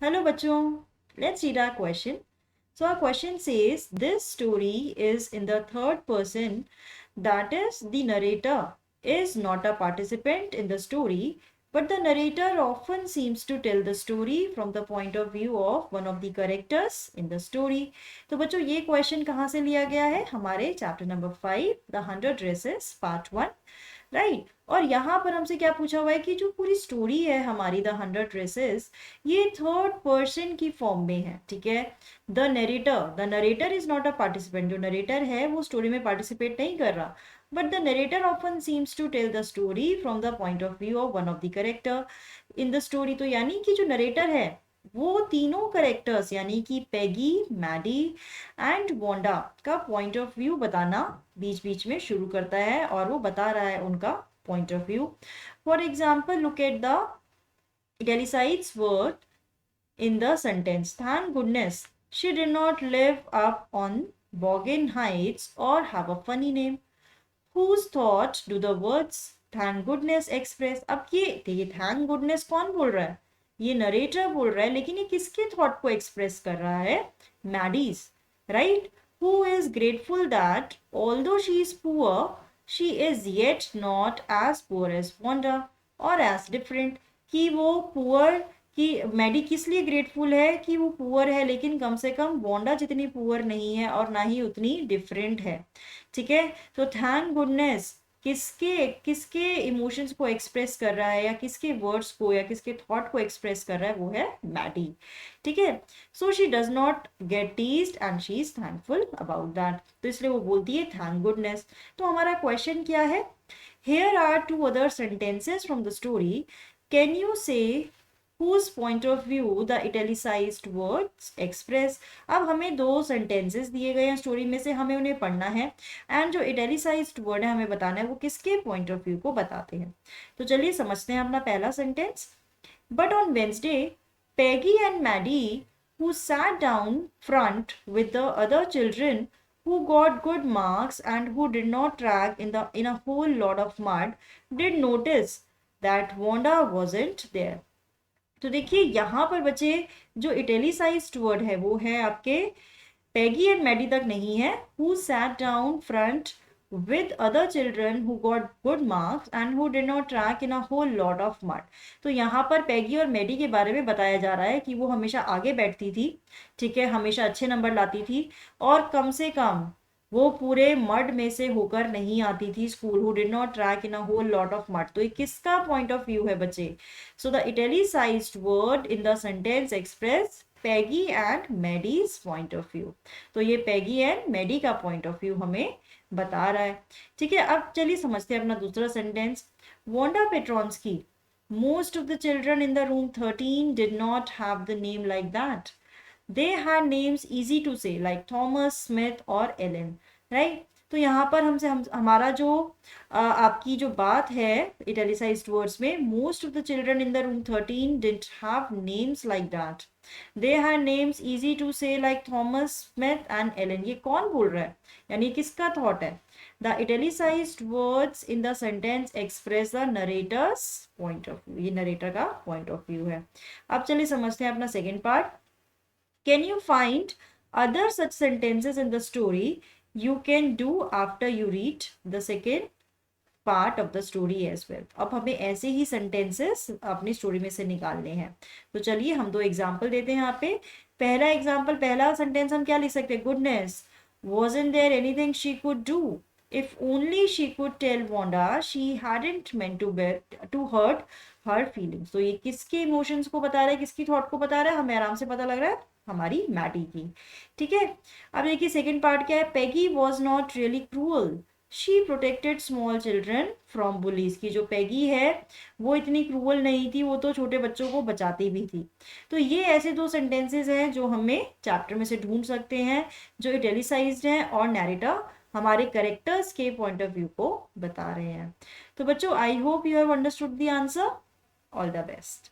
Hello bachon, let's read our question. So our question says this story is in the third person, that is the narrator is not a participant in the story, but the narrator often seems to tell the story from the point of view of one of the characters in the story. तो बच्चों ये question कहाँ से लिया गया है? हमारे chapter number 5 the 100 dresses part 1, right. और यहाँ पर हमसे क्या पूछा हुआ है कि जो पूरी स्टोरी है हमारी द 100 ड्रेसेस, ये थर्ड पर्सन की फॉर्म में है, ठीक है। The narrator is not a participant, जो नरेटर है वो स्टोरी में पार्टिसिपेट नहीं कर रहा, but the narrator often seems to tell the story from the point of view of one of the character in the story. तो यानी कि जो नरेटर है वो तीनों करेक्टर्स यानी कि पेगी, मैडी एंड वोंडा का पॉइंट ऑफ व्यू बताना बीच बीच में शुरू करता है, और वो बता रहा है उनका point of view. For example, look at the italicized word in the sentence. Thank goodness she did not live up on Boggin Heights or have a funny name. Whose thought do the words thank goodness express? अब ये देखिए, thank goodness कौन बोल रहा है? ये narrator बोल रहा है, लेकिन ये किसके थॉट को एक्सप्रेस कर रहा है? Maddy's, right. Who is grateful that although she is poor, she is yet not as poor as Wanda or as different. कि वो पुअर कि मैडी किस लिए ग्रेटफुल है कि वो पुअर है, लेकिन कम से कम वोंडा जितनी पुअर नहीं है और ना ही उतनी डिफरेंट है, ठीक है। तो थैंक गुडनेस किसके किसके इमोशंस को एक्सप्रेस कर रहा है, या किसके वर्ड्स को या किसके थॉट को एक्सप्रेस कर रहा है, वो है मैडी, ठीक है। So she does not gate teased and she is thankful about that, तो इसलिए वो बोलती है थैंक गुडनेस। तो हमारा क्वेश्चन क्या है? Here are two other sentences from the story. Can you say whose point of view the italicized words express? अब हमें दो sentences दिए गए हैं स्टोरी में से, हमें उन्हें पढ़ना है, एंड जो italicized word है हमें बताना है वो किसके point of view को बताते हैं। तो चलिए समझते हैं अपना पहला sentence. But on Wednesday, Peggy and Maddie, who sat down front with the other children, who got good marks and who did not track in a whole lot of mud, did notice that Wanda wasn't there. तो देखिए यहाँ पर बच्चे जो italicised word है वो है आपके पेगी एंड मैडी तक नहीं है, who sat down front with other children who got good marks and who did not track in a whole lot of mud. तो यहाँ पर पेगी और मैडी के बारे में बताया जा रहा है कि वो हमेशा आगे बैठती थी, ठीक है, हमेशा अच्छे नंबर लाती थी, और कम से कम वो पूरे मड में से होकर नहीं आती थी school. Who did not track in a whole lot of mud, तो ये किसका पॉइंट ऑफ व्यू है बच्चे? So the italicised word in the sentence express Peggy and Maddie's point of view. तो ये पेगी एंड मैडी का point of view हमें बता रहा है, ठीक है। अब चलिए समझते हैं अपना दूसरा sentence. Wanda Petronski, most of the children in the room 13 did not have the name like that. They had names easy to say like Thomas, Smith और Ellen, right? तो यहाँ पर हमारा जो आपकी जो बात है इटैलिसाइज्ड वर्ड्स में, most of the children in the room 13 didn't have names like that, they had names easy to say like Thomas, Smith and Allen. ये कौन बोल रहा है, यानी किसका थॉट है? The italicised words in the sentence express the narrator's point of view, ये narrator का पॉइंट ऑफ व्यू है। अब चलिए समझते हैं अपना second part. Can you find other such sentences in the story you can do after you read the second part of the story as well? अब हमें ऐसे ही sentences अपनी स्टोरी में से निकालने हैं। तो चलिए हम दो एग्जाम्पल देते हैं यहाँ पे। पहला एग्जाम्पल, पहला सेंटेंस हम क्या लिख सकते हैं? Goodness, wasn't there anything she could do? If only she could tell Wanda she hadn't meant to hurt her feelings. तो ये किसके इमोशंस को बता रहा है, किसकी थॉट को बता रहा है? हमें आराम से पता लग रहा है, हमारी मैडी की, ठीक है। अब देखिए सेकंड पार्ट क्या है? Peggy was not really cruel, she protected small children from bullies. की जो पेगी है वो इतनी क्रूअल नहीं थी, वो तो छोटे बच्चों को बचाती भी थी। तो ये ऐसे दो सेंटेंसेस हैं जो हमें चैप्टर में से ढूंढ सकते हैं, जो इटैलिसाइज्ड हैं और नैरेटर हमारे करेक्टर्स के पॉइंट ऑफ व्यू को बता रहे हैं। तो बच्चों, I hope you have understood the answer. All the best.